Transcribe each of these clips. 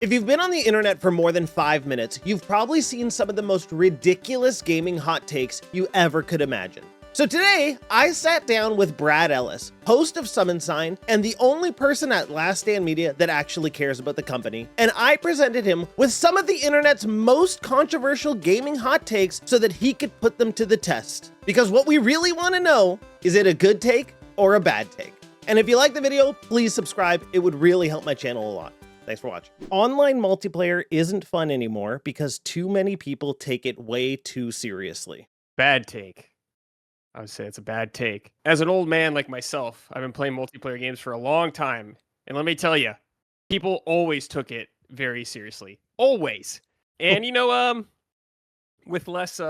If you've been on the internet for more than 5 minutes, you've probably seen some of the most ridiculous gaming hot takes you ever could imagine. So today, I sat down with Brad Ellis, host of Summon Sign, and the only person at Last Stand Media that actually cares about the company, and I presented him with some of the internet's most controversial gaming hot takes so that he could put them to the test. Because what we really want to know, is it a good take or a bad take? And if you like the video, please subscribe. It would really help my channel a lot. Thanks for watching. Online multiplayer isn't fun anymore because too many people take it way too seriously. Bad take. I would say it's a bad take. As an old man like myself, I've been playing multiplayer games for a long time. And let me tell you, people always took it very seriously. Always. And, with less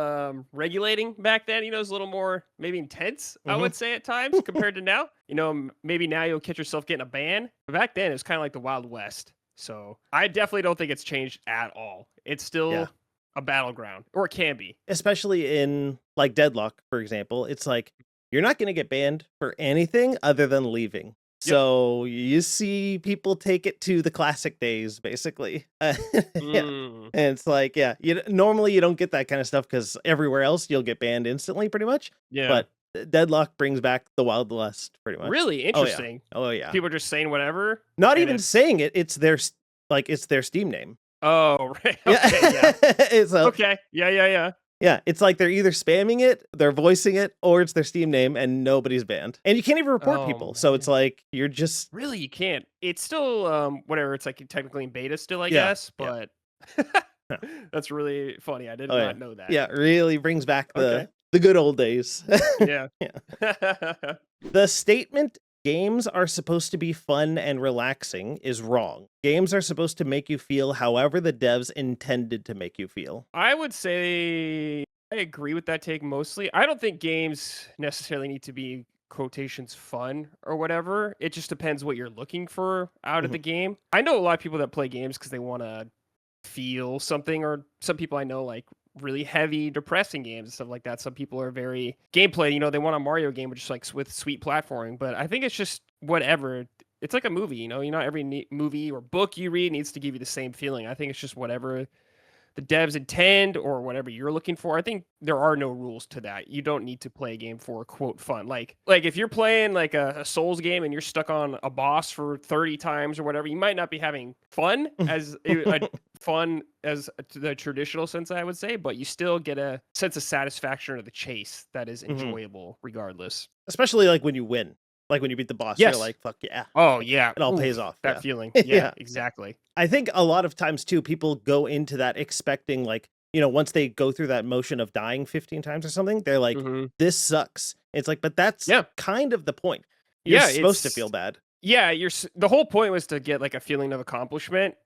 regulating back then, it was a little more maybe intense, I would say at times compared to now. Maybe now you'll catch yourself getting a ban. But back then, it was kind of like the Wild West. So I definitely don't think it's changed at all. It's still a battleground, or it can be. Especially in like Deadlock, for example. It's like, you're not going to get banned for anything other than leaving. Yep. So you see people take it to the classic days, basically. And it's like, normally you don't get that kind of stuff because everywhere else you'll get banned instantly pretty much. Yeah. But Deadlock brings back the Wild West pretty much. Really interesting. Oh yeah. People are just saying whatever. Not even saying it. It's their Steam name. Oh, right. Okay, yeah. Okay. Yeah. Yeah, it's like they're either spamming it, they're voicing it, or it's their Steam name, and nobody's banned. And you can't even report people, so it's like, you're just... Really, you can't. It's still, whatever, it's like technically in beta still, I guess, but... That's really funny, I did not know that. Yeah, really brings back the good old days. Yeah. The statement, games are supposed to be fun and relaxing, is wrong. Games are supposed to make you feel however the devs intended to make you feel. I would say I agree with that take mostly. I don't think games necessarily need to be quotations fun or whatever. It just depends what you're looking for out of the game. I know a lot of people that play games because they want to feel something, or some people I know like really heavy, depressing games and stuff like that. Some people are very gameplay, they want a Mario game, which is like with sweet platforming. But I think it's just whatever. It's like a movie, not every movie or book you read needs to give you the same feeling. I think it's just whatever the devs intend or whatever you're looking for. I think there are no rules to that. You don't need to play a game for quote fun. Like if you're playing like a Souls game and you're stuck on a boss for 30 times or whatever, you might not be having fun as fun as the traditional sense, I would say, but you still get a sense of satisfaction of the chase that is enjoyable regardless. Especially like when you win. Like when you beat the boss, you're like, fuck yeah. Oh, yeah. It all pays off. That feeling. Yeah, exactly. I think a lot of times, too, people go into that expecting, like, once they go through that motion of dying 15 times or something, they're like, this sucks. It's like, but that's kind of the point. You're supposed to feel bad. Yeah, the whole point was to get like a feeling of accomplishment.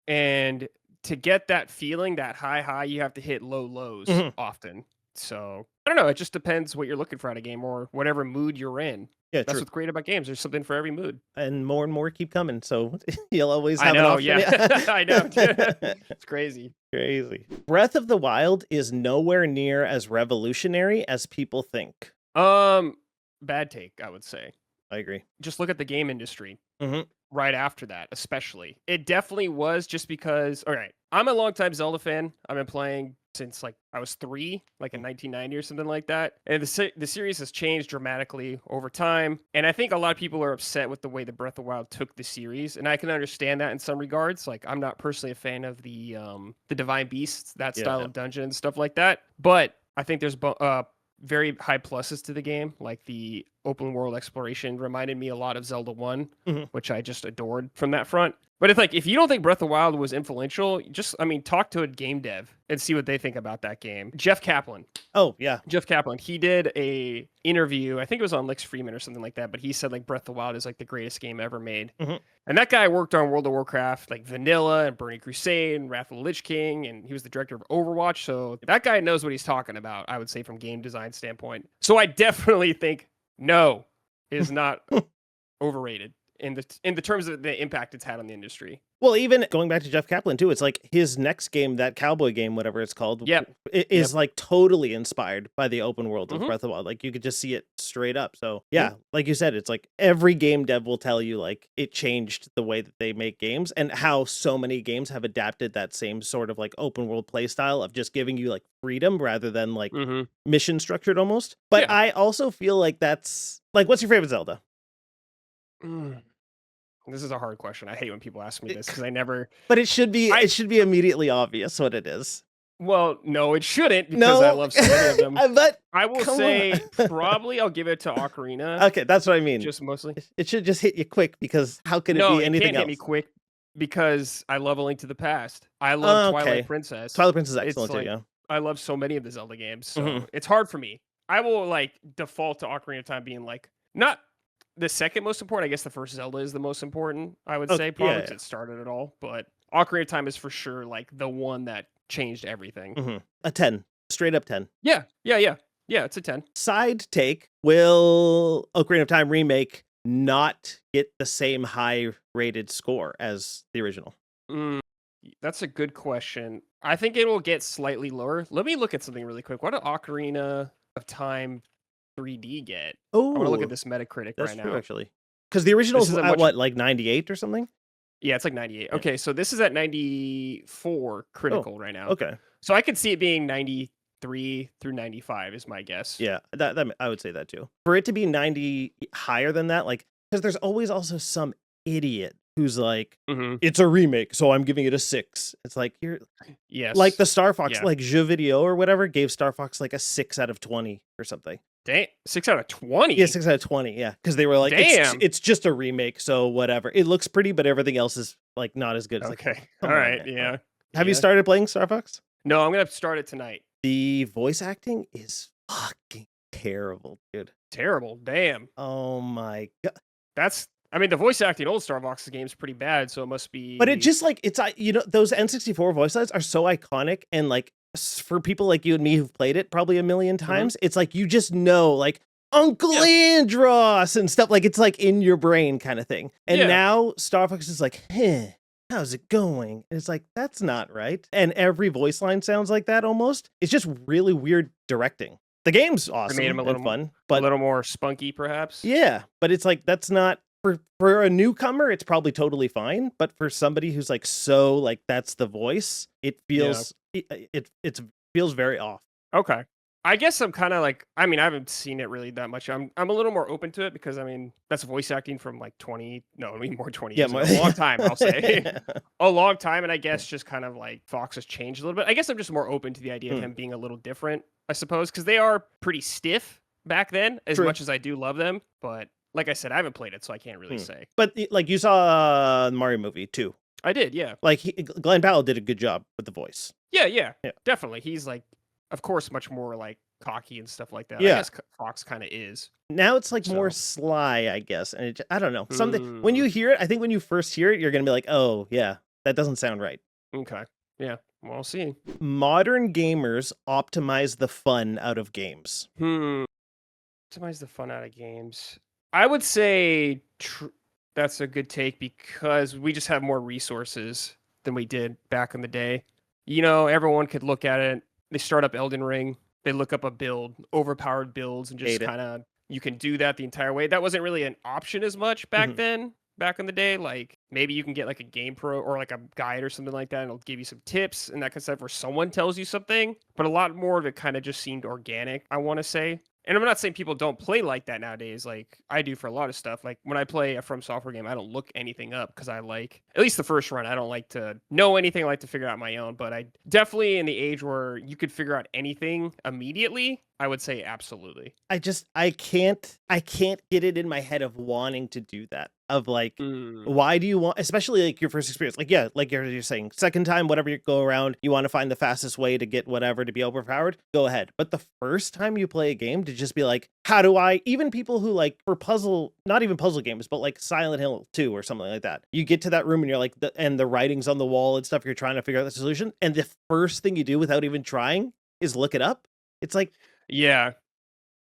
And to get that feeling, that high, you have to hit low lows often. So, I don't know. It just depends what you're looking for out of a game or whatever mood you're in. Yeah, that's what's great about games. There's something for every mood. And more keep coming. So you'll always have an option. Yeah. I know. It's crazy. Crazy. Breath of the Wild is nowhere near as revolutionary as people think. Bad take, I would say. I agree. Just look at the game industry. Right after that, especially. It definitely was just because, all right, I'm a longtime Zelda fan. I've been playing since like I was 3, like in 1990 or something like that. And the series has changed dramatically over time. And I think a lot of people are upset with the way the Breath of the Wild took the series. And I can understand that in some regards. Like, I'm not personally a fan of the Divine Beasts, that style of dungeon, stuff like that. But I think there's very high pluses to the game. Like the open world exploration reminded me a lot of Zelda 1, which I just adored from that front. But it's like, if you don't think Breath of the Wild was influential, talk to a game dev and see what they think about that game. Jeff Kaplan. Oh, yeah. Jeff Kaplan. He did a interview, I think it was on Lex Freeman or something like that, but he said like Breath of the Wild is like the greatest game ever made. And that guy worked on World of Warcraft, like Vanilla and Burning Crusade and Wrath of the Lich King, and he was the director of Overwatch. So that guy knows what he's talking about, I would say, from game design standpoint. So I definitely think no, it is not overrated. in the terms of the impact it's had on the industry. Well, even going back to Jeff Kaplan too, it's like his next game, that cowboy game, whatever it's called, Yep. is like totally inspired by the open world of Mhm. Breath of the Wild. Like you could just see it straight up. So yeah, like you said, it's like every game dev will tell you like it changed the way that they make games and how so many games have adapted that same sort of like open world play style of just giving you like freedom rather than like Mhm. mission structured almost. But Yeah. I also feel like that's like, what's your favorite Zelda? Mm. This is a hard question. I hate when people ask me this because I never. But it should be I immediately obvious what it is. Well, no, it shouldn't because I No, love so many of them. but I will come say on. probably I'll give it to Ocarina, Okay, that's what I mean. just mostly. It should just hit you quick because how could it No, be it anything can't hit me else? quick because I love A Link to the Past. I love Okay. Twilight Princess. Twilight Princess is It's excellent too, like yeah. I love so many of the Zelda games, so Mhm. it's hard for me. I will like default to Ocarina of Time being like not the second most important. I guess the first Zelda is the most important. I would say probably yeah, because it started it all. But Ocarina of Time is for sure like the one that changed everything. A 10. Straight up 10. Yeah, it's a 10. Side take, will Ocarina of Time remake not get the same high rated score as the original? Mm, that's a good question. I think it will get slightly lower. Let me look at something really quick. What did Ocarina of Time 3D get? I want to look at Oh, this Metacritic that's right true now. actually. Because the original This is is a at much what, like 98 or something? Yeah, it's like 98. Yeah. Okay, so this is at 94 Oh, critical right now. okay. So I could see it being 93 through 95 is my guess. Yeah, that I would say that too. For it to be 90 higher than that, like, because there's always also some idiot who's like, Hmm. it's a remake, so I'm giving it a 6. It's like you're Yes. like the Star Fox, Yeah. like Jeux Video or whatever, gave Star Fox like a 6 out of 20 or something. Dang, 6 out of 20? Yeah, 6 out of 20. Yeah, because they were like, Damn. it's just a remake, so whatever. It looks pretty, but everything else is like not as good. It's like, Okay. come All on, right. man. Yeah. Have you Yeah. started playing Star Fox? No, I'm going to start it tonight. The voice acting is fucking terrible, dude. Terrible. Damn. Oh my god. I mean, the voice acting in old Star Fox game is pretty bad, so it must be. But it just like it's those N64 voice lines are so iconic, and like for people like you and me who've played it probably a million times, it's like you just know like Uncle Andros and stuff, like it's like in your brain kind of thing. And Yeah. now Star Fox is like, how's it going? And it's like, that's not right. And every voice line sounds like that almost. It's just really weird directing. The game's awesome made him a and little fun, a but little more spunky, perhaps. yeah, but it's like that's not for a newcomer, it's probably totally fine. But for somebody who's like so like that's the voice, it feels it feels very off. Okay. I guess I'm kind of like, I mean, I haven't seen it really that much. I'm a little more open to it because I mean, that's voice acting from like 20, no, I mean more 20 years ago. A long time, I'll say. A long time, and I guess just kind of like Fox has changed a little bit. I guess I'm just more open to the idea of him being a little different, I suppose, because they are pretty stiff back then, as True. much as I do love them. But like I said, I haven't played it, so I can't really say. But like you saw the Mario movie too. I did, yeah. Like Glenn Powell did a good job with the voice. Yeah, Yeah. definitely. He's like, of course, much more like cocky and stuff like that. Yeah. I guess Fox kind of is. Now it's like more So. sly, I guess. And I don't know. Something when you hear it, I think when you first hear it, you're gonna be like, oh yeah, that doesn't sound right. Okay. Yeah. We'll see. Modern gamers optimize the fun out of games. Optimize the fun out of games. I would say that's a good take because we just have more resources than we did back in the day. You know, everyone could look at it. They start up Elden Ring. They look up a build, overpowered builds, and just kind of, you can do that the entire way. That wasn't really an option as much back then, back in the day. Like maybe you can get like a game pro or like a guide or something like that, and it'll give you some tips and that kind of stuff where someone tells you something. But a lot more of it kind of just seemed organic, I want to say. And I'm not saying people don't play like that nowadays. Like I do for a lot of stuff. Like when I play a FromSoftware game, I don't look anything up because I like, at least the first run, I don't like to know anything. I like to figure out my own. But I definitely, in the age where you could figure out anything immediately, I would say absolutely. I can't get it in my head of wanting to do that. Of like, why do you want, especially like your first experience, like, yeah, like you're saying, second time, whatever you go around, you want to find the fastest way to get whatever to be overpowered, go ahead. But the first time you play a game, to just be like, how do I, even people who like for puzzle, not even puzzle games, but like Silent Hill 2 or something like that, you get to that room and you're like, and the writing's on the wall and stuff, you're trying to figure out the solution, and the first thing you do without even trying is look it up. It's like, yeah.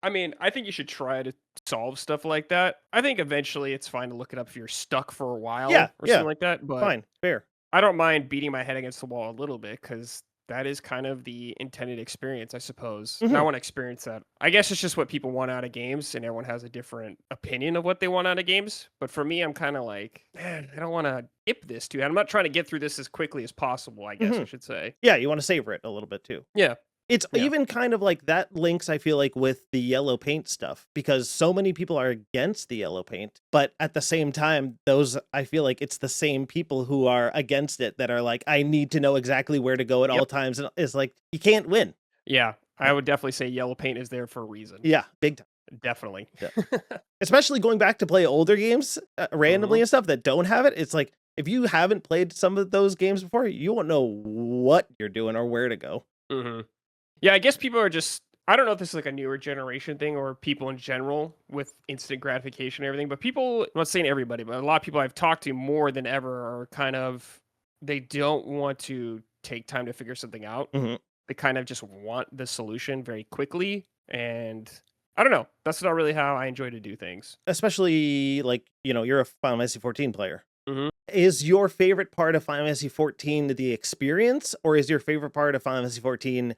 I mean, I think you should try to solve stuff like that. I think eventually it's fine to look it up if you're stuck for a Yeah, while or yeah, something like that. But fine, fair. I don't mind beating my head against the wall a little bit because that is kind of the intended experience, I suppose. And I Mhm. want to experience that. I guess it's just what people want out of games, and everyone has a different opinion of what they want out of games. But for me, I'm kind of like, man, I don't want to skip this too. I'm not trying to get through this as quickly as possible, I guess I Mhm. should say. Yeah, you wanna savor it a little bit too. Yeah. It's Yeah. even kind of like that links, I feel like, with the yellow paint stuff because so many people are against the yellow paint, but at the same time, those I feel like it's the same people who are against it that are like, I need to know exactly where to go at all Yep. times. And it's like, you can't win. Yeah. I would definitely say yellow paint is there for a reason. Yeah, big time. Definitely. Yeah. Especially going back to play older games randomly Mhm. and stuff that don't have it. It's like, if you haven't played some of those games before, you won't know what you're doing or where to go. Mhm. Yeah, I guess people are just I don't know if this is like a newer generation thing or people in general with instant gratification and everything, but people, I'm not saying everybody, but a lot of people I've talked to more than ever are kind of they don't want to take time to figure something out. Mhm. They kind of just want the solution very quickly. And I don't know. That's not really how I enjoy to do things. Especially like, you're a Final Fantasy 14 player. Hmm. Is your favorite part of Final Fantasy 14 the experience, or is your favorite part of Final Fantasy 14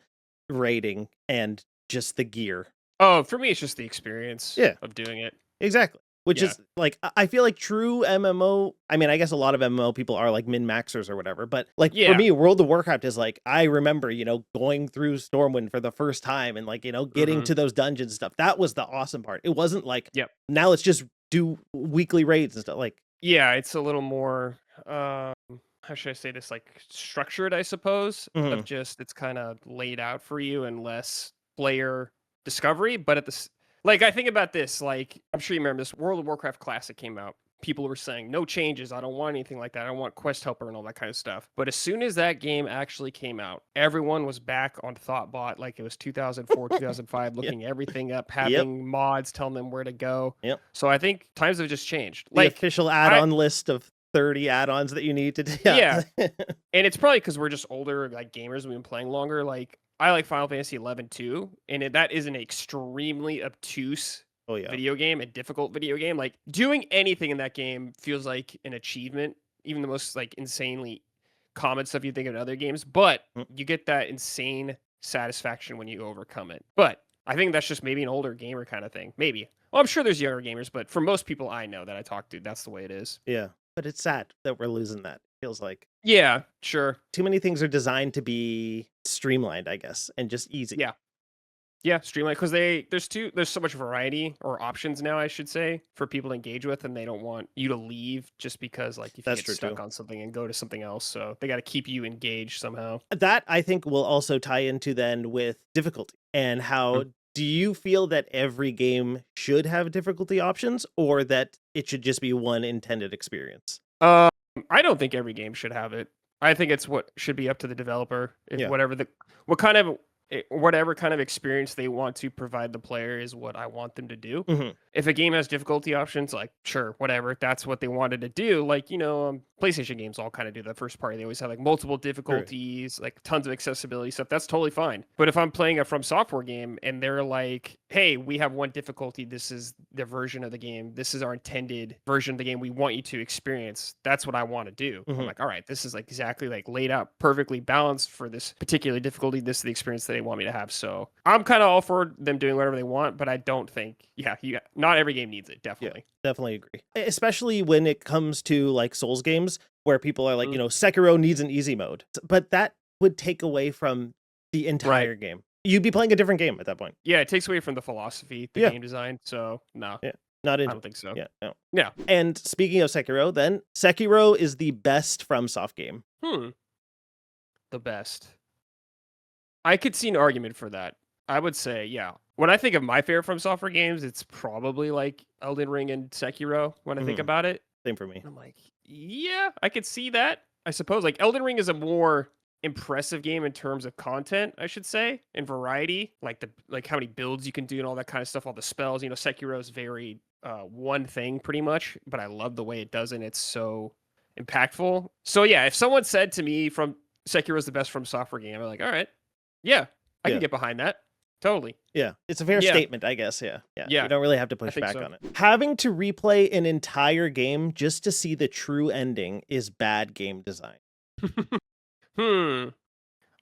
rating and just the gear? Oh, for me, it's just the experience Yeah, of doing it. exactly. Which Yeah. is like I feel like true MMO. I mean, I guess a lot of MMO people are like min maxers or whatever, but like for Yeah. me, World of Warcraft is like I remember, going through Stormwind for the first time and like, getting Hmm. to those dungeons and stuff. That was the awesome part. It wasn't like Yep. now let's just do weekly raids and stuff. Like, Yeah, it's a little more how should I say this, like structured, I suppose, of mhm, just it's kind of laid out for you and less player discovery. But at this, like, I think about this, like, I'm sure you remember this World of Warcraft Classic came out. People were saying, no changes. I don't want anything like that. I don't want Quest Helper and all that kind of stuff. But as soon as that game actually came out, everyone was back on Thoughtbot like it was 2004, 2005, yeah, looking everything up, yep, having mods telling them where to go. yep. So I think times have just changed. The Like, official I, add-on list of 30 add-ons that you need to do. yeah, Yeah. and it's probably because we're just older, like gamers, we've been playing longer. Like I like Final Fantasy 11 too, and that is an extremely obtuse Oh yeah. video game, a difficult video game. Like doing anything in that game feels like an achievement, even the most like insanely common stuff you think of in other games. But Mm. you get that insane satisfaction when you overcome it. But I think that's just maybe an older gamer kind of thing. Maybe. Well, I'm sure there's younger gamers, but for most people I know that I talk to, that's the way it is. Yeah. But it's sad that we're losing that. Feels like Yeah, sure. too many things are designed to be streamlined, I guess, and just easy. Yeah. Yeah, streamline because there's so much variety or options now, I should say, for people to engage with, and they don't want you to leave just because like if you That's get true stuck too. on something and go to something else. So they got to keep you engaged somehow. That I think will also tie into then with difficulty and how do you feel that every game should have difficulty options or that it should just be one intended experience? Um, I don't think every game should have it. I think it's what should be up to the developer. If Yeah. what kind of whatever kind of experience they want to provide the player is what I want them to do. Mhm. If a game has difficulty options, like sure, whatever, if that's what they wanted to do. Like PlayStation games all kind of do the first party. They always have like multiple True. difficulties, like tons of accessibility stuff. That's totally fine. But if I'm playing a From Software game and they're like, "Hey, we have one difficulty. This is the version of the game. This is our intended version of the game. We want you to experience." That's what I want to do. I'm Mhm. like, all right, this is like exactly like laid out perfectly balanced for this particular difficulty. This is the experience that they want me to have. So I'm kind of all for them doing whatever they want, but I don't think, not every game needs it. Yeah, Definitely. definitely agree. Especially when it comes to like Souls games where people are like, Mhm. Sekiro needs an easy mode. But that would take away from the Right. entire game. You'd be playing a different game at that point. Yeah, it takes away from the philosophy, the Yeah. game design. So no, Yeah. Not I into don't it. think so. Yeah, no. Yeah. And speaking of Sekiro, then Sekiro is the best FromSoft game. The best. I could see an argument for that. I would say, yeah. When I think of my favorite From Software games, it's probably like Elden Ring and Sekiro when I think Mhm. about it. Same for me. And I'm like, yeah, I could see that. I suppose like Elden Ring is a more impressive game in terms of content, I should say, and variety, like how many builds you can do and all that kind of stuff, all the spells. Sekiro is very one thing pretty much, but I love the way it does it. It's so impactful. So yeah, if someone said to me from Sekiro is the best From Software game, I'm like, all right, yeah, I can Yeah. get behind that. Totally. Yeah, it's a fair Yeah. statement, I guess. Yeah, yeah. Yeah, You don't really have to I push think back so. on it. Having to replay an entire game just to see the true ending is bad game design. Hmm.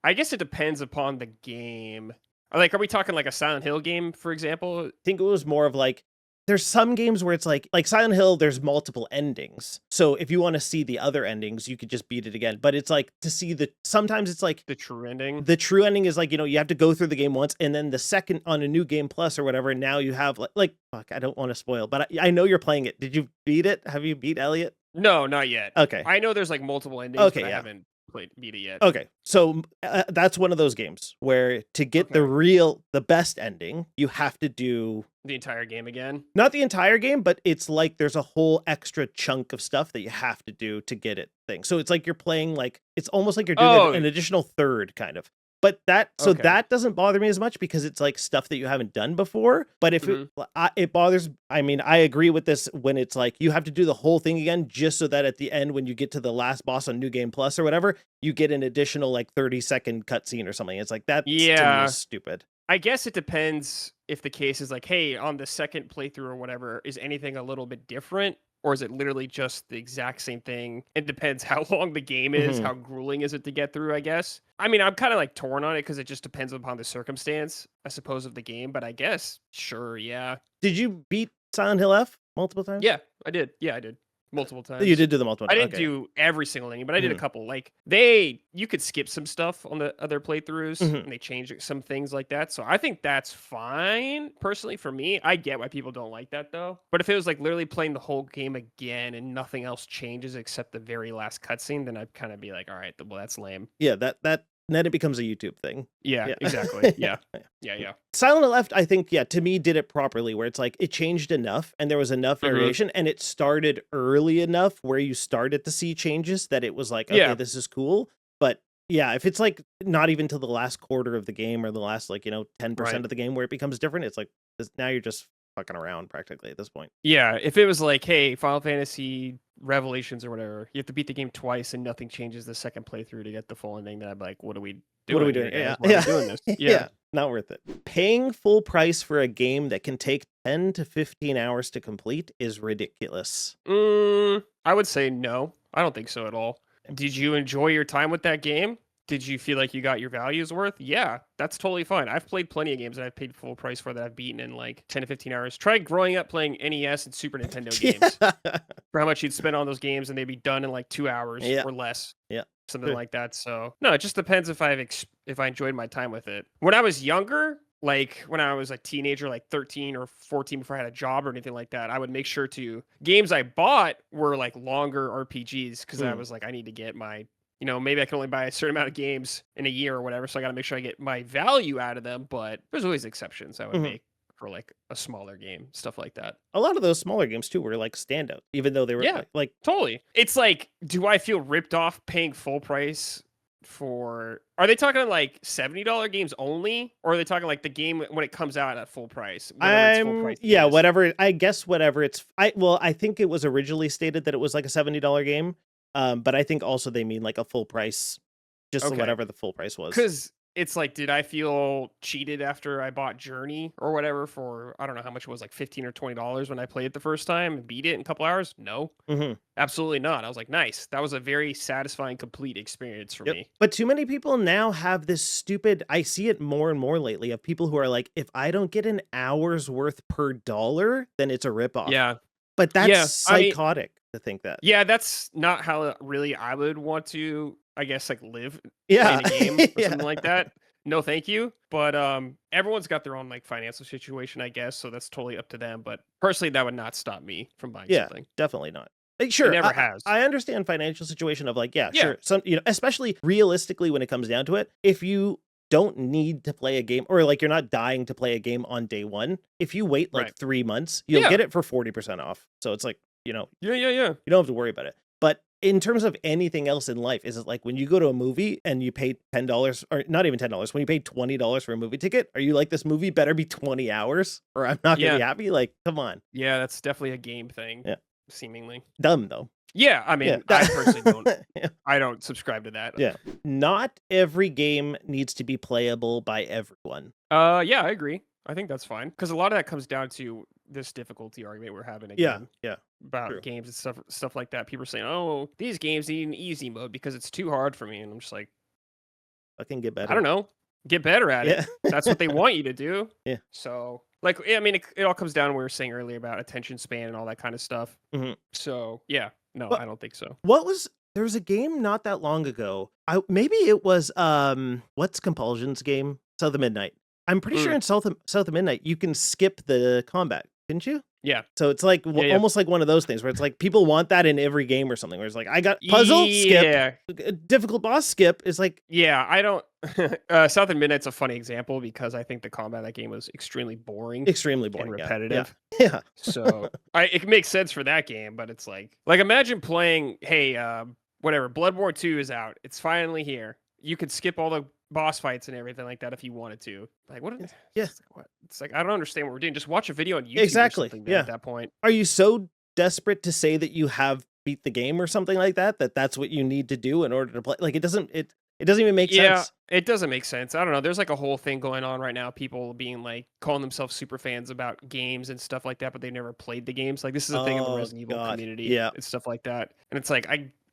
I guess it depends upon the game. Like, are we talking like a Silent Hill game, for example? I think it was more of like there's some games where it's like Silent Hill, there's multiple endings. So if you want to see the other endings, you could just beat it again. But it's like to see sometimes it's like The true ending? the true ending is like, you have to go through the game once and then the second on a new game plus or whatever. And now you have like fuck, I don't want to spoil, but I know you're playing it. Did you beat it? Have you beat Elliot? No, not yet. Okay. I know there's like multiple endings, Okay, but I yeah. haven't beat it yet. Okay, so that's one of those games where to get the best ending, you have to do The entire game again. not the entire game, but it's like there's a whole extra chunk of stuff that you have to do to get it thing. So it's like you're playing like it's almost like you're doing an additional third kind of. But that doesn't bother me as much because it's like stuff that you haven't done before. But if it bothers, I mean, I agree with this when it's like you have to do the whole thing again just so that at the end when you get to the last boss on New Game Plus or whatever, you get an additional like 30-second cutscene or something. It's like that to me is stupid. I guess it depends if the case is like, hey, on the second playthrough or whatever, is anything a little bit different? Or is it literally just the exact same thing? It depends how long the game is, how grueling is it to get through, I guess. I mean, I'm kind of like torn on it because it just depends upon the circumstance, I suppose, of the game. But I guess, sure, yeah. Did you beat Silent Hill F multiple times? Yeah, I did. Yeah, I did. Multiple times. You did do the multiple times. I didn't do every single thing, but I did a couple. Like you could skip some stuff on the other playthroughs, and they changed some things like that. So I think that's fine. Personally, for me, I get why people don't like that though. But if it was like literally playing the whole game again and nothing else changes except the very last cutscene, then I'd kind of be like, all right, well, that's lame. Yeah, that then it becomes a YouTube thing. Yeah. Exactly. Yeah. Yeah. Silent Hill Left, I think, to me did it properly where it's like it changed enough and there was enough variation and it started early enough where you started to see changes that it was like, okay, this is cool. But yeah, if it's like not even till the last quarter of the game or the last 10% of the game where it becomes different, it's like now you're just fucking around practically at this point. Yeah, if it was like, hey, Final Fantasy Revelations or whatever, you have to beat the game twice and nothing changes the second playthrough to get the full ending, then I'm like, what are we doing? What are we doing? Yeah. Why are we doing this? Yeah, not worth it. Paying full price for a game that can take 10 to 15 hours to complete is ridiculous. I would say no. I don't think so at all. Did you enjoy your time with that game? Did you feel like you got your values worth? Yeah, that's totally fine. I've played plenty of games that I've paid full price for that I've beaten in like 10 to 15 hours. Try growing up playing NES and Super Nintendo games for how much you'd spend on those games and they'd be done in like 2 hours or less. Yeah. Something like that. So no, it just depends if I enjoyed my time with it. When I was younger, like when I was a teenager, like 13 or 14 before I had a job or anything like that, I would make sure games I bought were like longer RPGs because I was like, I need to get my maybe I can only buy a certain amount of games in a year or whatever. So I got to make sure I get my value out of them. But there's always exceptions I would make for like a smaller game, stuff like that. A lot of those smaller games too were like standout, even though they were like totally. It's like, do I feel ripped off paying full price are they talking like $70 games only, or are they talking like the game when it comes out at full price? Whatever. I guess whatever it's. I think it was originally stated that it was like a $70 game. But I think also they mean like a full price, just whatever the full price was. Because it's like, did I feel cheated after I bought Journey or whatever for, I don't know how much it was, like $15 or $20 when I played it the first time and beat it in a couple hours? No, absolutely not. I was like, nice. That was a very satisfying, complete experience for me. But too many people now have this stupid, I see it more and more lately, of people who are like, if I don't get an hour's worth per dollar, then it's a ripoff. Yeah. But that's psychotic to think that. Yeah, that's not how really I would want to, I guess, like live in a game or something like that. No, thank you. But everyone's got their own like financial situation, I guess. So that's totally up to them. But personally, that would not stop me from buying something. Definitely not. Sure, it never has. I understand financial situation of like, sure. Some, especially realistically when it comes down to it, if you don't need to play a game or like you're not dying to play a game on day one, if you wait like 3 months, you'll get it for 40% off. So it's like, you don't have to worry about it. But in terms of anything else in life, is it like when you go to a movie and you pay $10 or not even $10, when you pay $20 for a movie ticket, are you like, this movie better be 20 hours or I'm not going to be happy? Like, come on. Yeah, that's definitely a game thing. Yeah. seemingly. Dumb though. Yeah, I Yeah. mean, I personally don't. Yeah. I don't subscribe to that. Yeah. Not every game needs to be playable by everyone. Yeah, I agree. I think that's fine because a lot of that comes down to this difficulty argument we're having Yeah. again Yeah. about True. games and stuff like that. People are saying, "Oh, these games need an easy mode because it's too hard for me," and I'm just like, Fucking get better. I don't know, get better at Yeah. it. That's what they want you to do. Yeah. So, like, I mean, it all comes down to what we were saying earlier about attention span and all that kind of stuff. Mhm. So, yeah, no, Well, I don't think so. there was a game not that long ago. Maybe it was what's Compulsion's game? South of Midnight. I'm pretty sure Mm, in South of Midnight you can skip the combat, didn't you? yeah, So it's like yeah, yeah, almost like one of those things where it's like people want that in every game or something. Where it's like I got puzzle skip, yeah. difficult boss skip. Is like Yeah, I don't. South and Midnight's a funny example because I think the combat of that game was extremely boring extremely and boring. Yeah, repetitive. yeah, So it makes sense for that game, but it's like imagine playing, hey, whatever, Bloodborne 2 is out. It's finally here. You could skip all the boss fights and everything like that if you wanted to. Like what? yeah. It's like I don't understand what we're doing. Just watch a video on YouTube Exactly. or something then Yeah. at that point. Are you so desperate to say that you have beat the game or something like that that's what you need to do in order to play? Like it doesn't even make Yeah, sense. it doesn't make sense. I don't know. There's like a whole thing going on right now. People being like calling themselves super fans about games and stuff like that, but they never played the games. Like this is a thing in the Oh Resident Evil God. community Yeah. and stuff like that. And it's like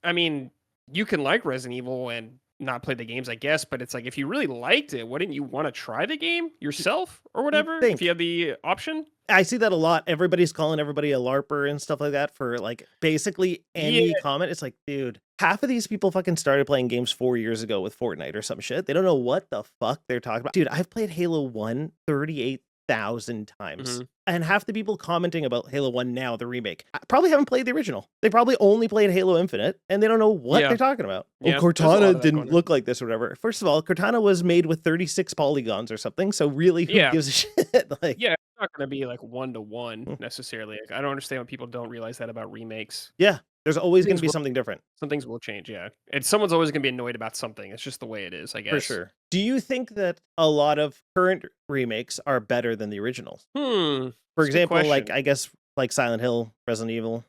I mean, you can like Resident Evil and not play the games, I guess, but it's like if you really liked it, wouldn't you want to try the game yourself or whatever if you had the option? I see that a lot. Everybody's calling everybody a LARPer and stuff like that for like basically Yeah, any comment. It's like, dude, half of these people fucking started playing games 4 years ago with Fortnite or some shit. They don't know what the fuck they're talking about. Dude, I've played Halo 1 38,000 times. mhm. And half the people commenting about Halo 1 now, the remake, probably haven't played the original. They probably only played Halo Infinite and they don't know what Yeah, they're talking about. Oh, yeah. There's a lot Cortana of that didn't going on. look like this or whatever. First of all, Cortana was made with 36 polygons or something. So really, who Yeah, gives a shit? Like, yeah. It's not going to be like one to one mm, necessarily. Like, I don't understand when people don't realize that about remakes. yeah, there's always going to Things be will something different. Some things will change, yeah. And someone's always gonna be annoyed about something. It's just the way it is, I For guess. sure. Do you think that a lot of current remakes are better than the originals? Hmm. For That's a good example, like question. I guess like Silent Hill, Resident Evil.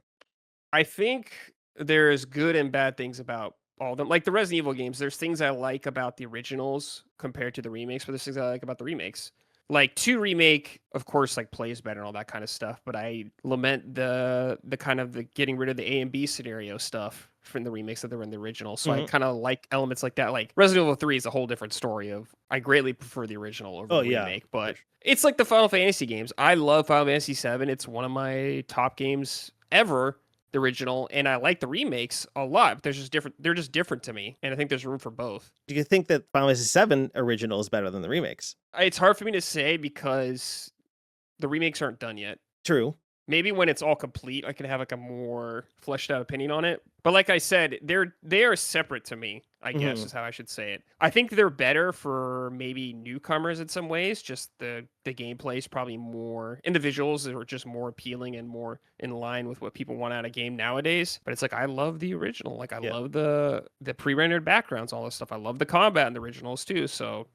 I think there's good and bad things about all of them. Like the Resident Evil games, there's things I like about the originals compared to the remakes, but there's things I like about the remakes. Like 2 remake, of course, like plays better and all that kind of stuff, but I lament the kind of the getting rid of the A and B scenario stuff from the remakes that were in the original. So I Mhm. kind of like elements like that. Like Resident Evil 3 is a whole different story of I greatly prefer the original over Oh the yeah. remake, For but it's like the Final Fantasy games. I love Final Fantasy 7. It's one of my top games ever, the original, and I like the remakes a lot. But they're just different to me, and I think there's room for both. Do you think that Final Fantasy 7 original is better than the remakes? It's hard for me to say because the remakes aren't done yet. True. Maybe when it's all complete, I can have like a more fleshed out opinion on it. But like I said, they are separate to me, I guess Mhm. is how I should say it. I think they're better for maybe newcomers in some ways. Just the gameplay is probably more, and the visuals are just more appealing and more in line with what people want out of a game nowadays. But it's like I love the original. Like I Yeah. love the pre-rendered backgrounds, all this stuff. I love the combat in the originals too. So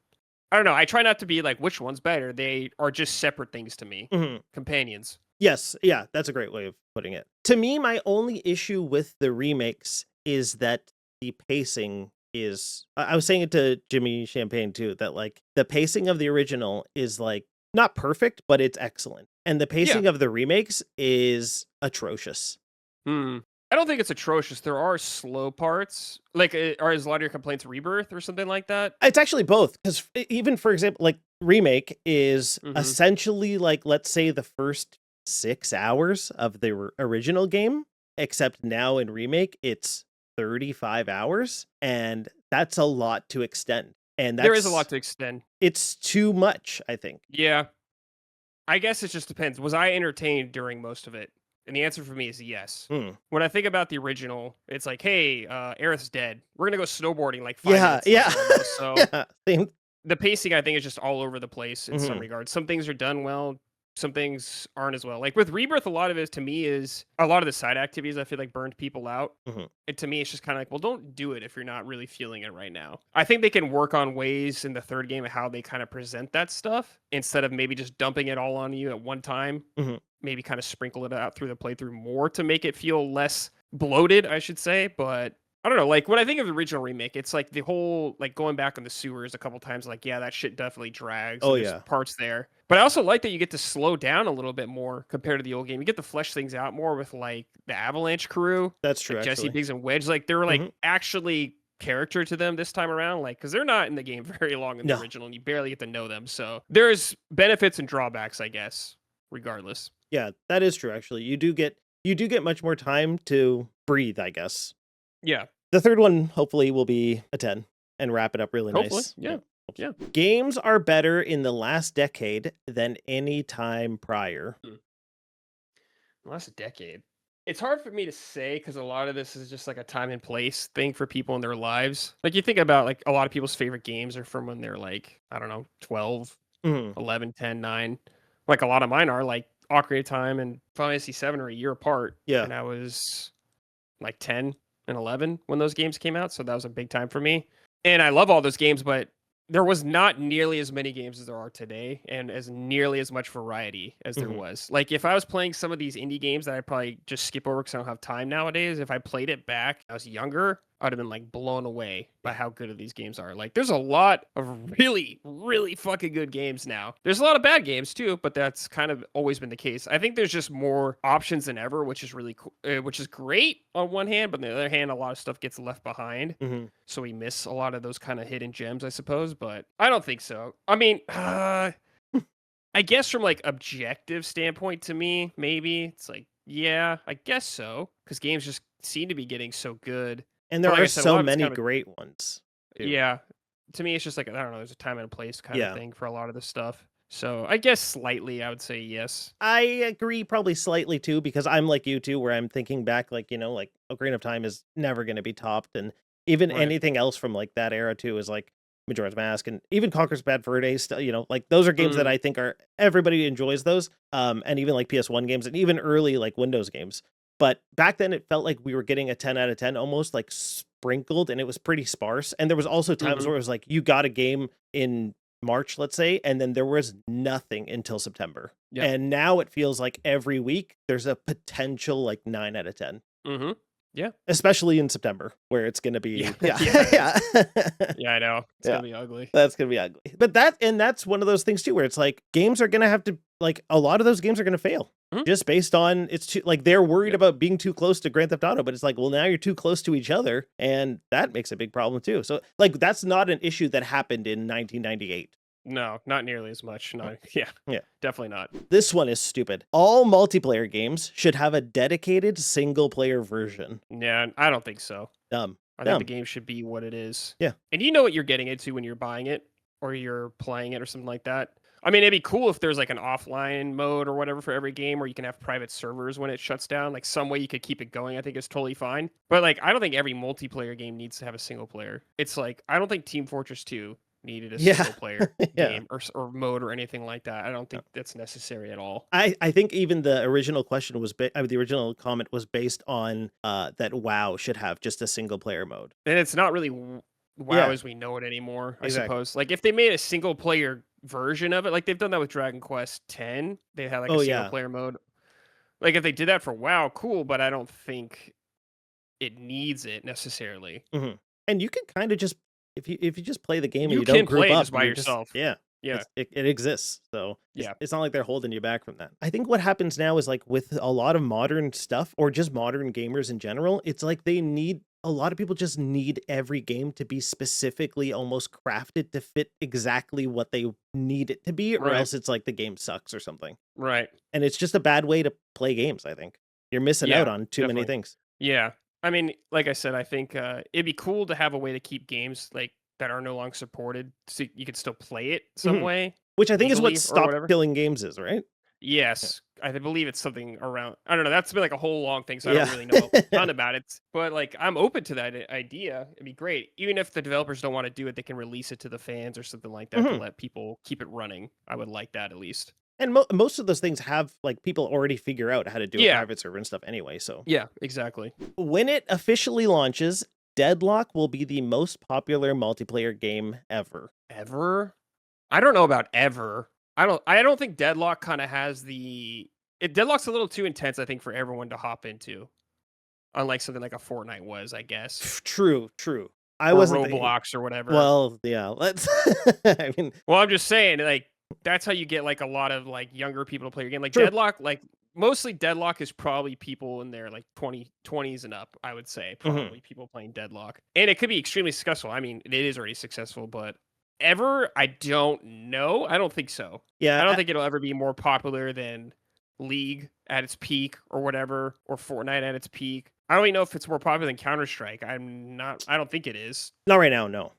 I don't know. I try not to be like which one's better. They are just separate things to me. Mhm. Companions. Yes, yeah, that's a great way of putting it. To me, my only issue with the remakes is that the pacing is I was saying it to Jimmy Champagne too, that like the pacing of the original is like not perfect, but it's excellent. And the Yeah. pacing of the remakes is atrocious. Hmm. I don't think it's atrocious. There are slow parts. Like, are a lot of your complaints Rebirth or something like that? It's actually both, because even for example, like remake is Hmm. essentially like let's say the first 6 hours of the original game, except now in remake it's 35 hours, and that's a lot to extend. And There is a lot to extend. it's too much, I think. Yeah. I guess it just depends. Was I entertained during most of it? And the answer for me is yes. Hmm. When I think about the original, it's like, hey, Aerith's dead. We're gonna go snowboarding like 5 Yeah, minutes yeah. later almost. So Yeah. Same. the pacing, I think, is just all over the place in some Mhm. regards. Some things are done well. some things aren't as well. Like with Rebirth, a lot of it to me is a lot of the side activities I feel like burned people out. Mhm. And to me, it's just kind of like, well, don't do it if you're not really feeling it right now. I think they can work on ways in the third game of how they kind of present that stuff instead of maybe just dumping it all on you at one time. Mhm. Maybe kind of sprinkle it out through the playthrough more to make it feel less bloated, I should say. But I don't know. Like when I think of the original remake, it's like the whole like going back on the sewers a couple times. Like, yeah, that shit definitely drags. Oh And there's yeah, parts there, but I also like that you get to slow down a little bit more compared to the old game. You get to flesh things out more with like the Avalanche crew, that's true. like Jesse Actually, Biggs and Wedge. Like they were like Mhm. actually character to them this time around. Like because they're not in the game very long in the No, original, and you barely get to know them. So there's benefits and drawbacks, I guess. Regardless. yeah, that is true. Actually, you do get much more time to breathe, I guess. Yeah. The third one hopefully will be a 10 and wrap it up really Hopefully. nice. Yeah. Hope Yeah. so. Games are better in the last decade than any time prior. Last decade. It's hard for me to say because a lot of this is just like a time and place thing for people in their lives. Like you think about like a lot of people's favorite games are from when they're like, I don't know, 12, Mhm. 11, 10, 9. Like a lot of mine are like Ocarina of Time and Final Fantasy 7 are a year apart. Yeah. And I was like 10 and 11 when those games came out. So that was a big time for me. And I love all those games, but there was not nearly as many games as there are today and as nearly as much variety as there Mhm. was. Like if I was playing some of these indie games that I probably just skip over because I don't have time nowadays, if I played it back when I was younger, I'd have been like blown away by how good these games are. Like there's a lot of really, really fucking good games now. There's a lot of bad games too, but that's kind of always been the case. I think there's just more options than ever, which is really cool, which is great on one hand, but on the other hand, a lot of stuff gets left behind. Mhm. So we miss a lot of those kind of hidden gems, I suppose, but I don't think so. I mean, I guess from like objective standpoint to me, maybe it's like, yeah, I guess so, because games just seem to be getting so good. And But there like I are said, a so lot of it's many kind of great ones too. yeah. To me, it's just like I don't know. There's a time and a place kind of Yeah. thing for a lot of this stuff. So I guess slightly, I would say yes. I agree probably slightly too, because I'm like you too, where I'm thinking back, like, like Ocarina of Time is never going to be topped. And even Right. anything else from like that era too is like Majora's Mask and even Conquer's Bad Fur Day, like those are games that Mm, I think are everybody enjoys those. And even like PS1 games and even early like Windows games. But back then it felt like we were getting a 10 out of 10 almost like sprinkled and it was pretty sparse. And there was also times hmm where it was like you got a game in March, let's say, and then there was nothing until September. Yep. And now it feels like every week there's a potential like 9 out of 10, hmm Yeah. especially in September where it's going to be, Yeah. yeah, Yeah. yeah. Yeah. I know. It's Yeah. gonna be ugly. That's going to be ugly. But that's one of those things too, where it's like games are going to have to, like, a lot of those games are going to fail Mhm. just based on it's too, like, they're worried Yep. about being too close to Grand Theft Auto, but it's like, well, now you're too close to each other. And that makes a big problem too. So, like, that's not an issue that happened in 1998. No, not nearly as much. No. Yeah. Yeah. Definitely not. This one is stupid. All multiplayer games should have a dedicated single player version. Yeah. I don't think so. Dumb. I think the Dumb. game should be what it is. Yeah. And you know what you're getting into when you're buying it or you're playing it or something like that. I mean, it'd be cool if there's like an offline mode or whatever for every game, or you can have private servers when it shuts down. Like some way you could keep it going, I think is totally fine. But like, I don't think every multiplayer game needs to have a single player. It's like, I don't think Team Fortress 2 needed a Yeah. single player Yeah. game or mode or anything like that. I don't think that's necessary at all. I think even the original question was the original comment was based on that WoW should have just a single player mode. And it's not really WoW Yeah, as we know it anymore, I exactly. suppose. Like if they made a single player version of it, like they've done that with Dragon Quest 10, they had like a Oh single yeah. player mode. Like if they did that for WoW, cool, but I don't think it needs it necessarily. hmm And you can kind of just if you just play the game and You you don't can group play it up, just by you're just yourself. yeah. Yeah. It exists. So Yeah. it's not like they're holding you back from that. I think what happens now is like with a lot of modern stuff or just modern gamers in general, it's like a lot of people just need every game to be specifically almost crafted to fit exactly what they need it to be, or Right. else it's like the game sucks or something. Right. And it's just a bad way to play games, I think. You're missing out Yeah. on too many Definitely. things. Yeah. I mean, like I said, I think it'd be cool to have a way to keep games like that are no longer supported so you could still play it some Mhm. way Which I think is what legally or stop whatever. killing games is, right? Yeah. Yes, I believe it's something around. I don't know. That's been like a whole long thing, so I don't Yeah. really know a ton about it. But like, I'm open to that idea. It'd be great, even if the developers don't want to do it. They can release it to the fans or something like that to Mhm. let people keep it running. I would like that at least. And most of those things have like people already figure out how to do a Yeah. private server and stuff anyway. So Yeah, exactly. when it officially launches, Deadlock will be the most popular multiplayer game ever. Ever? I don't know about ever. I don't think Deadlock kind of has Deadlock's a little too intense, I think, for everyone to hop into. Unlike something like a Fortnite was, I guess. True. I Or wasn't the Roblox or whatever. well, yeah. Let's. I mean, Well, I'm just saying, like, that's how you get like a lot of like younger people to play your game. Like true. Deadlock, like mostly Deadlock is probably people in their like 20s and up, I would say. Probably people playing Deadlock. And it could be extremely successful. I mean, it is already successful, but ever, I don't know. I don't think so. Yeah, I don't think it'll ever be more popular than League at its peak or whatever, or Fortnite at its peak. I don't even know if it's more popular than Counter-Strike. I don't think it is. not right now. No.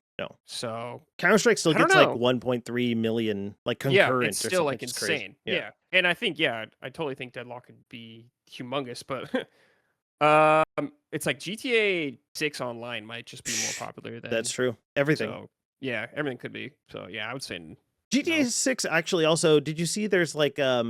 So Counter-Strike still I don't gets like know. 1.3 million like concurrent. Yeah, it's or still something. like It's crazy. insane. Yeah. And I think, I totally think Deadlock could be humongous, but it's like GTA 6 online might just be more popular than That's true. Everything. So yeah, everything could be. So yeah, I would say GTA 6 actually also, did you see there's like I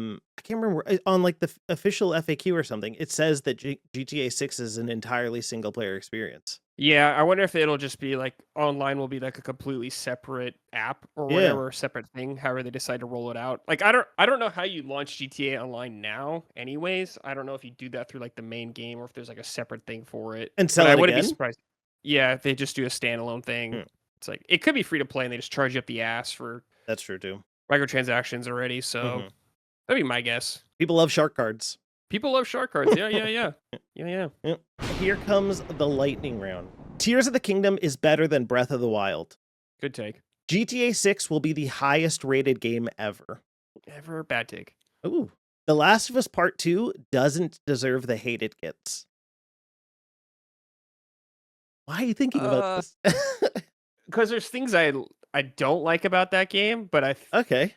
can't remember on like the official FAQ or something, it says that GTA 6 is an entirely single player experience. Yeah, I wonder if it'll just be like online will be like a completely separate app or Yeah. whatever, separate thing, however they decide to roll it out. Like I don't know how you launch GTA Online now anyways. I don't know if you do that through like the main game or if there's like a separate thing for it. And sell But I it wouldn't be again? surprised. Yeah, if they just do a standalone thing. It's like it could be free to play and they just charge you up the ass for That's true too. microtransactions already, so that'd be my guess. People love shark cards. People love shark cards. Yeah. Here comes the lightning round. Tears of the Kingdom is better than Breath of the Wild. Good take. GTA 6 will be the highest rated game ever. Ever bad take. Ooh. The Last of Us Part 2 doesn't deserve the hate it gets. Why are you thinking about this? Because there's things I don't like about that game, but Okay.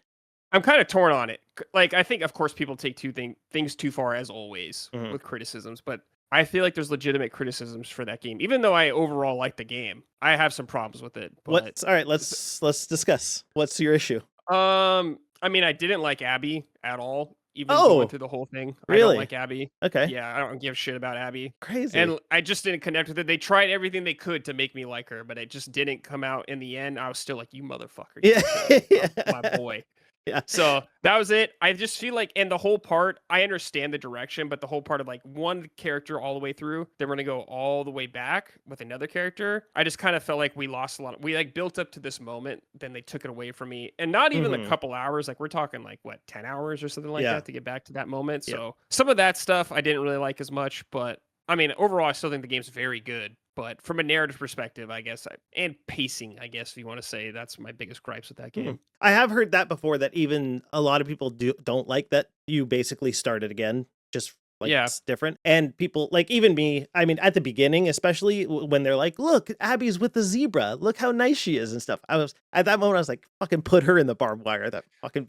I'm kind of torn on it. Like I think, of course, people take things too far as always with criticisms, but I feel like there's legitimate criticisms for that game. Even though I overall like the game, I have some problems with it. But All right, let's discuss. What's your issue? I mean, I didn't like Abby at all. Even going through the whole thing, really? I don't like Abby. Okay. Yeah, I don't give a shit about Abby. Crazy. And I just didn't connect with it. They tried everything they could to make me like her, but it just didn't come out in the end. I was still like, you motherfucker. Yeah. My boy. Yeah. So that was it. I just feel like, and the whole part, I understand the direction, but the whole part of like one character all the way through, they're going to go all the way back with another character. I just kind of felt like we lost a lot. We like built up to this moment, then they took it away from me. And not even a couple hours. Like we're talking like what, 10 hours or something like that to get back to that moment. So some of that stuff I didn't really like as much, but I mean, overall, I still think the game's very good. But from a narrative perspective, I guess, and pacing, I guess, if you want to say, that's my biggest gripes with that game. I have heard that before, that even a lot of people don't like that you basically start it again. Just like it's different. And people, like even me, I mean, at the beginning, especially when they're like, look, Abby's with the zebra. Look how nice she is and stuff. At that moment, I was like, fucking put her in the barbed wire. That fucking.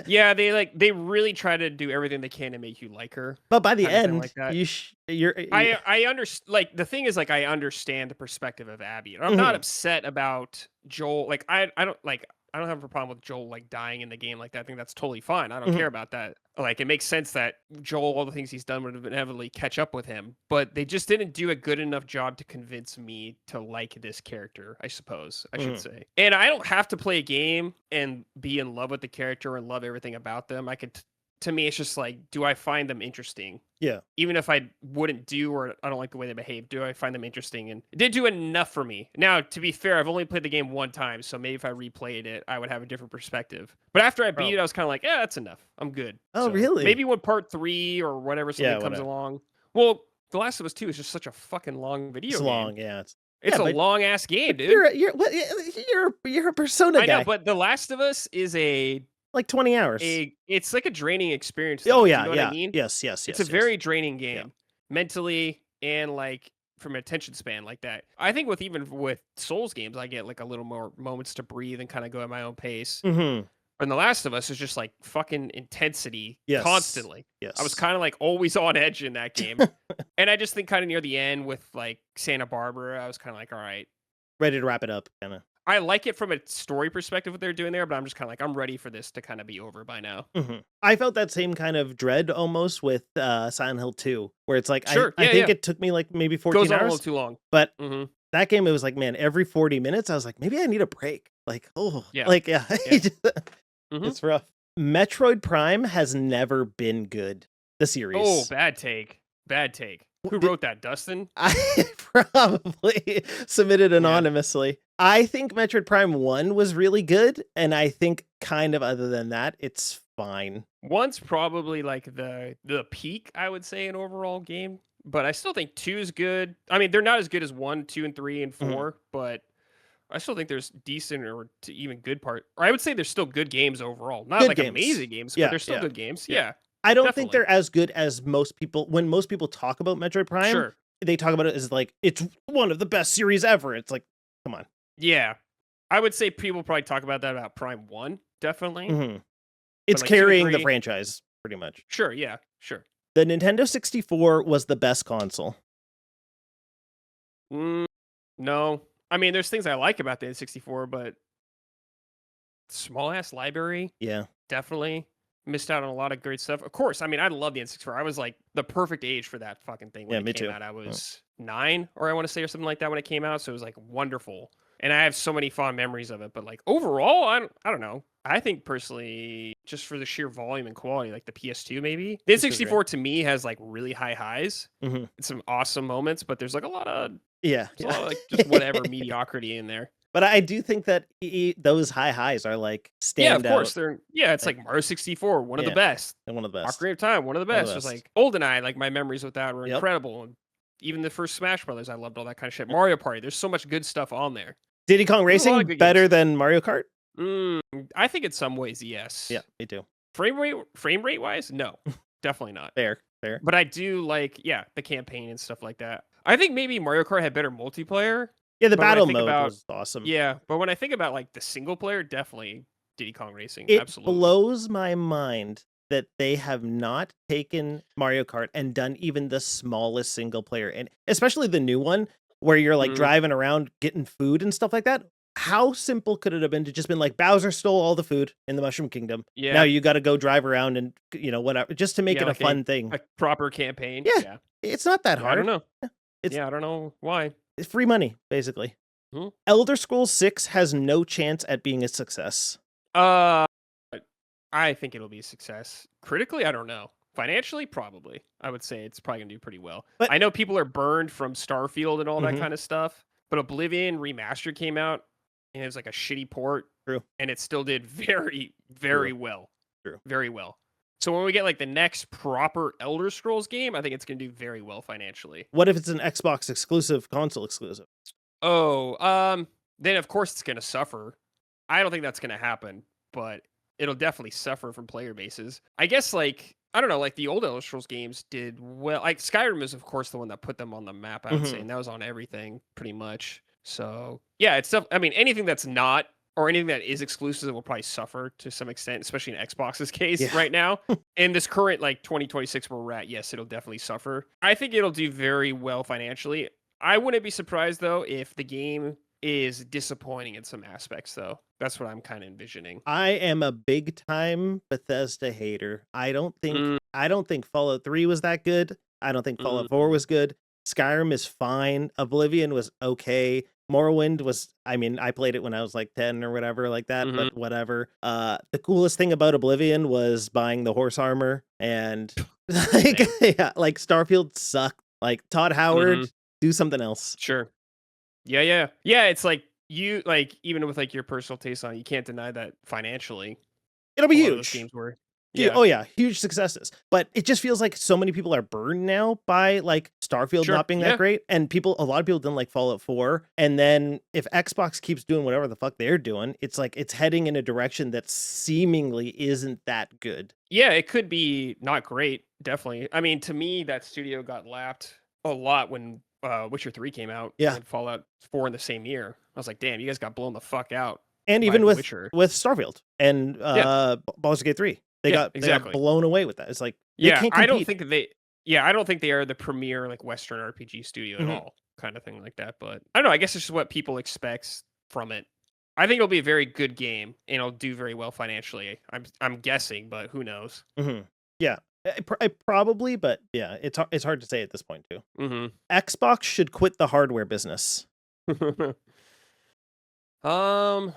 Yeah, they really try to do everything they can to make you like her. But by the end, like that. I understand. Like the thing is, like I understand the perspective of Abby. I'm not upset about Joel. Like I don't have a problem with Joel like dying in the game like that. I think that's totally fine. I don't care about that. Like it makes sense that Joel, all the things he's done would inevitably catch up with him, but they just didn't do a good enough job to convince me to like this character, I suppose I should say. And I don't have to play a game and be in love with the character and love everything about them. To me, it's just like, do I find them interesting? Yeah. Even if I wouldn't do, or I don't like the way they behave, do I find them interesting? And it did do enough for me. Now, to be fair, I've only played the game one time, so maybe if I replayed it, I would have a different perspective. But after I beat it, I was kind of like, yeah, that's enough. I'm good. Oh, so really? Maybe when part 3 or whatever something comes along. Well, The Last of Us 2 is just such a fucking long video game. It's long, yeah. It's a long ass game, dude. You're a Persona guy. I know, but The Last of Us is like 20 hours. It's like a draining experience. Though. Oh, yeah, you know what I mean? Yes. It's a very draining game, mentally and like from an attention span like that. I think with Souls games, I get like a little more moments to breathe and kind of go at my own pace. And The Last of Us is just like fucking intensity constantly. Yes. I was kind of like always on edge in that game. And I just think kind of near the end with like Santa Barbara, I was kind of like, all right. Ready to wrap it up, kind of. I like it from a story perspective what they're doing there, but I'm just kind of like, I'm ready for this to kind of be over by now. I felt that same kind of dread almost with Silent Hill 2, where it's like Sure. I Yeah. think Yeah. it took me like maybe Goes 14 on a little hours, too long. but Hmm. that game, it was like, man, every 40 minutes, I was like, maybe I need a break. Like, oh, Yeah. like, yeah, Yeah. Hmm. it's rough. Metroid Prime has never been good. The Oh, series. bad take. Bad take. Who Did- wrote that? Dustin? I probably submitted Yeah. anonymously. I think Metroid Prime 1 was really good, and I think kind of other than that, it's fine. One's probably like the peak, I would say, in overall game. But I still think two is good. I mean, they're not as good as 1, 2, and 3, and Mhm. 4, but I still think there's decent or to even good part. Or I would say there's still good games overall. Not Good like games. amazing games, but Yeah, they're still yeah, good games. yeah. Yeah, I don't think definitely. they're as good as most people. When most people talk about Metroid Prime, Sure. they talk about it as like, it's one of the best series ever. It's like, come on. Yeah. I would say people probably talk about that about Prime 1, definitely. Mhm. But It's like 2 and carrying the 3, franchise pretty much. sure, yeah, sure. The Nintendo 64 was the best console. Mm, no. I mean, there's things I like about the N64, but small ass library, Yeah. definitely missed out on a lot of great stuff. Of course, I mean, I love the N64. I was like the perfect age for that fucking thing when Yeah, it me came too. out. I Yeah. was 9, or I want to say, or something like that when it came out. So it was like wonderful, and I have so many fond memories of it. But like overall, I don't know. I think personally, just for the sheer volume and quality, like the PS2, maybe the PS2 is great. N64 to me has like really high highs Mhm. and some awesome moments, but there's like a lot of Yeah. there's a lot of like just whatever mediocrity in there. But I do think that those high highs are like Yeah, of stand course. out. They're it's Like, like Mario 64, one of the yeah, best. and one of the best. Ocarina of Time, one of the One of the best. Just best. like GoldenEye, like my memories with that were Yep. incredible. And even the first Smash Brothers, I loved all that kind of shit. Mario Party, there's so much good stuff on there. Diddy Kong There's a lot of Racing good better games. than Mario Kart? I think in some ways, yes. Yeah, me too. Frame rate wise, no, definitely not. Fair, fair. But I do like, yeah, the campaign and stuff like that. I think maybe Mario Kart had better multiplayer. Yeah, the But when I battle think mode about was awesome. yeah, but when I think about like the single player, definitely Diddy Kong Racing, It absolutely. blows my mind that they have not taken Mario Kart and done even the smallest single player, and especially the new one where you're like Mhm. driving around getting food and stuff like that. How simple could it have been to just been like, Bowser stole all the food in the Mushroom Kingdom. Now Yeah, you got to go drive around and whatever, just to make yeah, it a like fun thing. a proper campaign. Yeah, Yeah. it's not that Yeah, I don't hard. know. It's Yeah, I don't know why. It's free money, basically. Mhm. Elder Scrolls 6 has no chance at being a success. Uh, I think it'll be a success. Critically, I don't know. Financially, probably. I would say it's probably gonna do pretty well. But I know people are burned from Starfield and all that Mhm. kind of stuff, but Oblivion Remastered came out and it was like a shitty port, True. and it still did very, very well. True. Very well. So when we get like the next proper Elder Scrolls game, I think it's gonna do very well financially. What if it's an Xbox exclusive, console exclusive? Oh, then of course it's gonna suffer. I don't think that's gonna happen, but it'll definitely suffer from player bases. I guess like I don't know, like the old Elder Scrolls games did well. Like Skyrim is of course the one that put them on the map, I would say, Mhm. and that was on everything pretty much. So yeah, it's I mean anything that's not or anything that is exclusive will probably suffer to some extent, especially in Xbox's case Yeah. right now. In this current like 2026 where we're at, yes, it'll definitely suffer. I think it'll do very well financially. I wouldn't be surprised though if the game is disappointing in some aspects though. That's what I'm kind of envisioning. I am a big time Bethesda hater. I don't think Mm, Fallout 3 was that good. I don't think Fallout 4 mm, was good. Skyrim is fine. Oblivion was okay. Morrowind was, I mean, I played it when I was like 10 or whatever like that, mhm. but whatever. The coolest thing about Oblivion was buying the horse armor and like Same. yeah, like Starfield sucked. Like Todd Mhm. Howard, do something else. Sure. Yeah, yeah. Yeah, it's like you like even with like your personal taste on it, you can't deny that financially It'll a be lot of those huge. games were. Oh Yeah. yeah, huge successes. But it just feels like so many people are burned now by like Starfield Sure. not being that Yeah. great. And a lot of people didn't like Fallout 4. And then if Xbox keeps doing whatever the fuck they're doing, it's like it's heading in a direction that seemingly isn't that good. Yeah, it could be not great, definitely. I mean, to me, that studio got lapped a lot when Witcher 3 came out Yeah. and Fallout 4 in the same year. I was like, damn, you guys got blown the fuck out And by even The with Witcher. Starfield and Yeah. Baldur's Gate 3. They Yeah, got exactly. blown away with that. It's like they Yeah, can't I don't compete. think they yeah, I don't think they are the premier like Western RPG studio at Mhm. all, kind of thing like that. But I don't know, I guess it's just what people expect from it. I think it'll be a very good game and it'll do very well financially. I'm guessing, but who knows? Hmm. Yeah, probably, but yeah, it's hard to say at this point too. Mm-hmm. Xbox should quit the hardware business. um,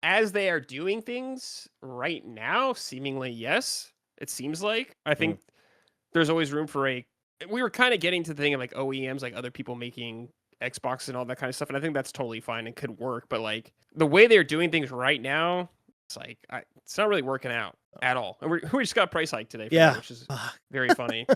as they are doing things right now, seemingly yes. It seems like I think there's always room for a. We were kind of getting to the thing of like OEMs, like other people making Xbox and all that kind of stuff, and I think that's totally fine and could work. But like the way they're doing things right now, it's like it's not really working out at all. And we just got a price hike today, for that, which is very funny.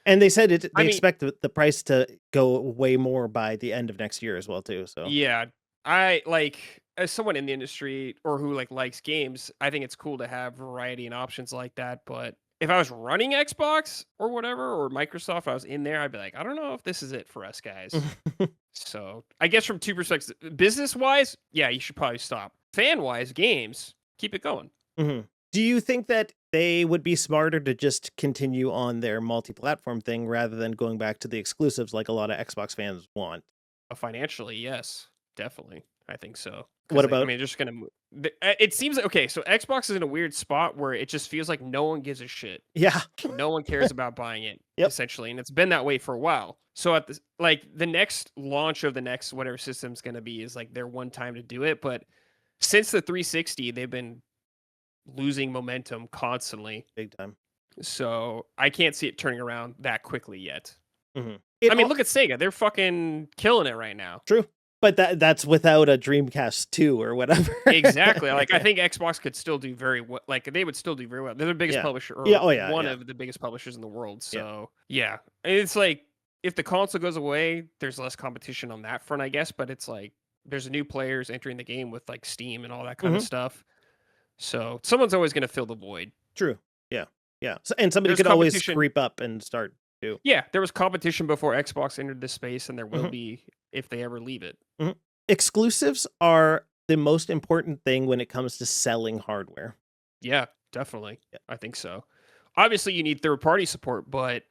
And they said they expect the price to go way more by the end of next year as well too. So yeah, I like as someone in the industry or who like likes games, I think it's cool to have variety and options like that. But if I was running Xbox or whatever or Microsoft, I was in there, I'd be like, I don't know if this is it for us guys. So I guess from two perspectives, business wise, yeah, you should probably stop. Fan wise, games, keep it going. Mm-hmm. Do you think that they would be smarter to just continue on their multi-platform thing rather than going back to the exclusives like a lot of Xbox fans want? Financially, yes, definitely. I think so. What about? I mean, they're just gonna. It seems okay. So Xbox is in a weird spot where it just feels like no one gives a shit. Yeah, No one cares about buying it, Yep. essentially, and it's been that way for a while. So at the the next launch of the next whatever system's gonna be is like their one time to do it. But since the 360, they've been losing momentum constantly. big time. So I can't see it turning around that quickly yet. Mm-hmm. I mean, look at Sega; they're fucking killing it right now. True. But that's without a Dreamcast 2 or whatever. Exactly. Like I think Xbox could still do very well. Like they would still do very well. They're the biggest publisher, or one of the biggest publishers in the world. So yeah, it's like if the console goes away, there's less competition on that front, I guess. But it's like there's new players entering the game with like Steam and all that kind of stuff. So someone's always going to fill the void. True. Yeah. Yeah. So, and somebody could always creep up and start too. Yeah, there was competition before Xbox entered this space, and there will be if they ever leave it. Exclusives are the most important thing when it comes to selling hardware. Yeah, definitely. Yeah. I think so. Obviously, you need third-party support, but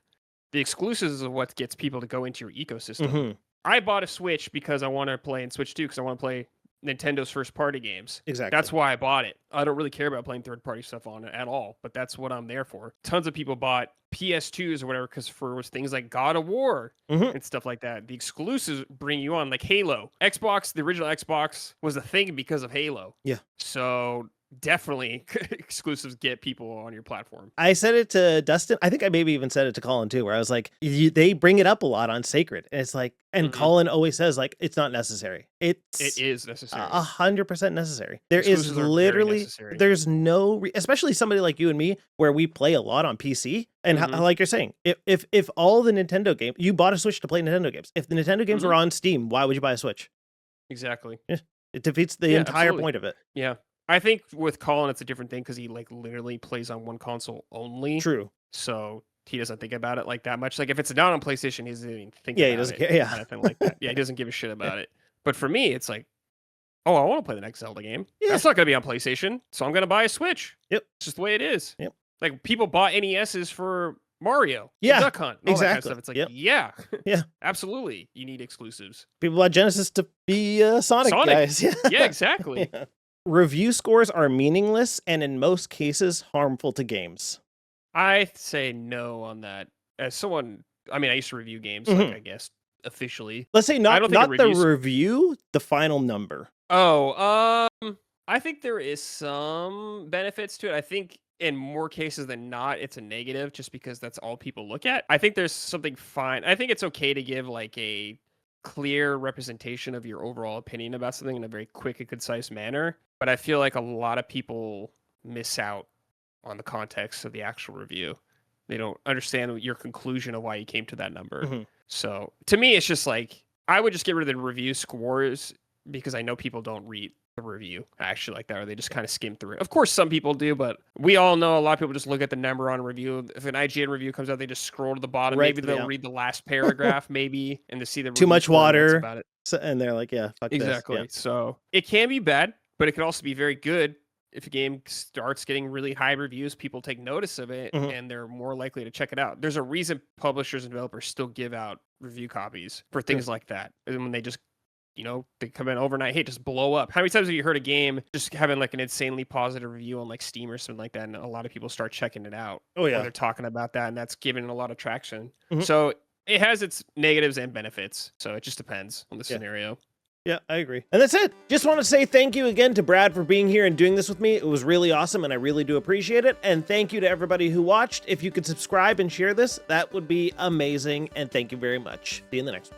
the exclusives are what gets people to go into your ecosystem. I bought a Switch because I want to play in Switch 2 because I want to play Nintendo's first-party games. Exactly. That's why I bought it. I don't really care about playing third-party stuff on it at all, but that's what I'm there for. Tons of people bought PS2s or whatever because for things like God of War and stuff like that. The exclusives bring you on, like Halo. Xbox, the original Xbox was a thing because of Halo. Yeah. So definitely exclusives get people on your platform. I said it to Dustin. I think I maybe even said it to Colin too, where I was like, they bring it up a lot on Sacred. And it's like, and Colin always says like, it's not necessary. It is necessary. 100% necessary. There is literally, there's no, especially somebody like you and me, where we play a lot on PC. And like you're saying, if all the Nintendo games, you bought a Switch to play Nintendo games. If the Nintendo games were on Steam, why would you buy a Switch? Exactly. Yeah. It defeats the entire point of it. Yeah. I think with Colin, it's a different thing because he like literally plays on one console only. True. So he doesn't think about it like that much. Like if it's not on PlayStation, he doesn't even think about it. Yeah, he doesn't care. Yeah. Anything like that. Yeah, he doesn't give a shit about it. But for me, it's like, oh, I want to play the next Zelda game. Yeah. That's not going to be on PlayStation, so I'm going to buy a Switch. Yep. It's just the way it is. Yep. Like people bought NESs for Mario. Yeah. Duck Hunt. All exactly. That kind of stuff. It's like, yeah. Yeah. Absolutely. You need exclusives. People bought Genesis to be Sonic guys. Yeah, exactly. Yeah. Review scores are meaningless and in most cases harmful to games. I say no on that. As someone, I mean, I used to review games, like I guess officially. Let's say not the review, the final number. Oh, I think there is some benefits to it. I think in more cases than not, it's a negative just because that's all people look at. I think there's something fine. I think it's okay to give like a clear representation of your overall opinion about something in a very quick and concise manner. But I feel like a lot of people miss out on the context of the actual review. They don't understand your conclusion of why you came to that number. So to me, it's just like, I would just get rid of the review scores because I know people don't read the review actually like that, or they just kind of skim through it. Of course, some people do, but we all know a lot of people just look at the number on a review. If an IGN review comes out, they just scroll to the bottom. Maybe they'll read the last paragraph, maybe, and to see the too much water about it. So, and they're like, yeah, fuck exactly. This. Yeah. So it can be bad, but it can also be very good. If a game starts getting really high reviews, people take notice of it and they're more likely to check it out. There's a reason publishers and developers still give out review copies for things like that. And when they just you know, they come in overnight, hey, just blow up. How many times have you heard a game just having like an insanely positive review on like Steam or something like that, and a lot of people start checking it out? Oh, Or yeah. they're talking about that, and that's giving it a lot of traction. Mhm. So it has its negatives and benefits. So it just depends on the Yeah. scenario. Yeah, I agree. And that's it. Just want to say thank you again to Brad for being here and doing this with me. It was really awesome, and I really do appreciate it. And thank you to everybody who watched. If you could subscribe and share this, that would be amazing. And thank you very much. See you in the next one.